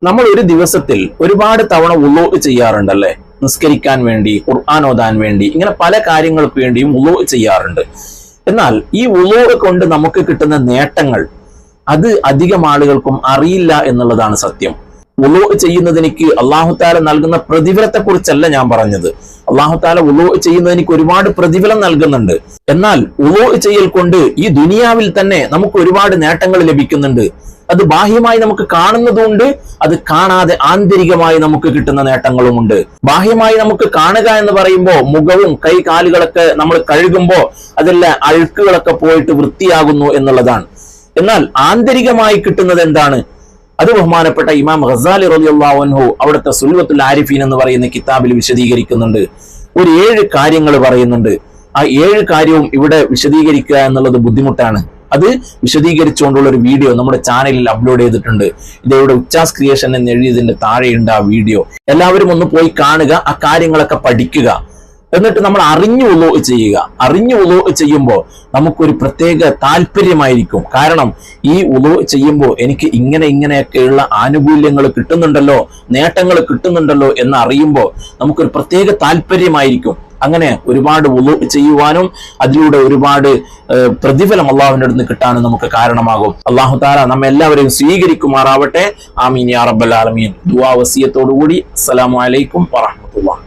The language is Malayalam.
നമ്മൾ ഒരു ദിവസത്തിൽ ഒരുപാട് തവണ വുളൂ ചെയ്യാറുണ്ടല്ലേ? നിസ്കരിക്കാൻ വേണ്ടി, ഖുർആൻ ഓതാൻ വേണ്ടി, ഇങ്ങനെ പല കാര്യങ്ങൾക്ക് വേണ്ടിയും വുളൂ ചെയ്യാറുണ്ട്. എന്നാൽ ഈ വുളൂ കൊണ്ട് നമുക്ക് കിട്ടുന്ന നേട്ടങ്ങൾ അത് അധികം ആളുകൾക്കും അറിയില്ല എന്നുള്ളതാണ് സത്യം. വുളൂ ചെയ്യുന്നതിനിക്ക് അല്ലാഹു തആല നൽകുന്ന പ്രതിഫലത്തെ കുറിച്ചല്ല ഞാൻ പറഞ്ഞത്. അല്ലാഹു തആല വുളൂ ചെയ്യുന്നതിനിക്ക് ഒരുപാട് പ്രതിഫലം നൽകുന്നുണ്ട്. എന്നാൽ വുളൂ ചെയ്യൽ കൊണ്ട് ഈ ദുനിയാവിൽ തന്നെ നമുക്ക് ഒരുപാട് നേട്ടങ്ങൾ ലഭിക്കുന്നുണ്ട്. അത് ബാഹ്യമായി നമുക്ക് കാണുന്നതുകൊണ്ട്, അത് കാണാതെ ആന്തരികമായി നമുക്ക് കിട്ടുന്ന നേട്ടങ്ങളുമുണ്ട്. ബാഹ്യമായി നമുക്ക് കാണുക എന്ന് പറയുമ്പോൾ മുഖവും കൈ കാലുകളൊക്കെ നമ്മൾ കഴുകുമ്പോൾ അതെല്ലാം അഴുക്കുകളൊക്കെ പോയിട്ട് വൃത്തിയാകുന്നു എന്നുള്ളതാണ്. എന്നാൽ ആന്തരികമായി കിട്ടുന്നത് എന്താണ്? അത് ബഹുമാനപ്പെട്ട ഇമാം ഗസാലി റളിയല്ലാഹു അൻഹു അവിടുത്തെ സുൽവത്തുൽ ആരിഫീൻ എന്ന് പറയുന്ന കിതാബിൽ വിശദീകരിക്കുന്നുണ്ട്. ഒരു 7 കാര്യങ്ങൾ പറയുന്നുണ്ട്. ആ 7 കാര്യവും ഇവിടെ വിശദീകരിക്കുക എന്നുള്ളത് ബുദ്ധിമുട്ടാണ്. അത് വിശദീകരിച്ചുകൊണ്ടുള്ള ഒരു വീഡിയോ നമ്മുടെ ചാനലിൽ അപ്ലോഡ് ചെയ്തിട്ടുണ്ട്. ഇതിവിടെ ഉച്ചാസ് ക്രിയേഷൻ എന്ന് എഴുതിയതിന്റെ താഴെയുണ്ട് ആ വീഡിയോ. എല്ലാവരും ഒന്ന് പോയി കാണുക, ആ കാര്യങ്ങളൊക്കെ പഠിക്കുക. എന്നിട്ട് നമ്മൾ അറിഞ്ഞു വുളൂ ചെയ്യുക. അറിഞ്ഞു വുളൂ ചെയ്യുമ്പോൾ നമുക്കൊരു പ്രത്യേക താല്പര്യമായിരിക്കും. കാരണം ഈ വുളൂ ചെയ്യുമ്പോൾ എനിക്ക് ഇങ്ങനെയൊക്കെയുള്ള ആനുകൂല്യങ്ങൾ കിട്ടുന്നുണ്ടല്ലോ, നേട്ടങ്ങൾ കിട്ടുന്നുണ്ടല്ലോ എന്ന് അറിയുമ്പോൾ നമുക്കൊരു പ്രത്യേക താല്പര്യമായിരിക്കും. അങ്ങനെ ഒരുപാട് വുളൂ ചെയ്യുവാനും അതിലൂടെ ഒരുപാട് പ്രതിഫലം അള്ളാഹുവിന്റെ അടുത്ത് കിട്ടാനും നമുക്ക് കാരണമാകും. അല്ലാഹു തആല നമ്മെല്ലാവരെയും സ്വീകരിക്കുമാറാവട്ടെ. ആമീൻ യാ റബ്ബൽ ആലമീൻ. ദുആ വസിയത്തോടുകൂടി അസ്സലാമു അലൈക്കും വറഹ്മത്തുള്ളാഹി.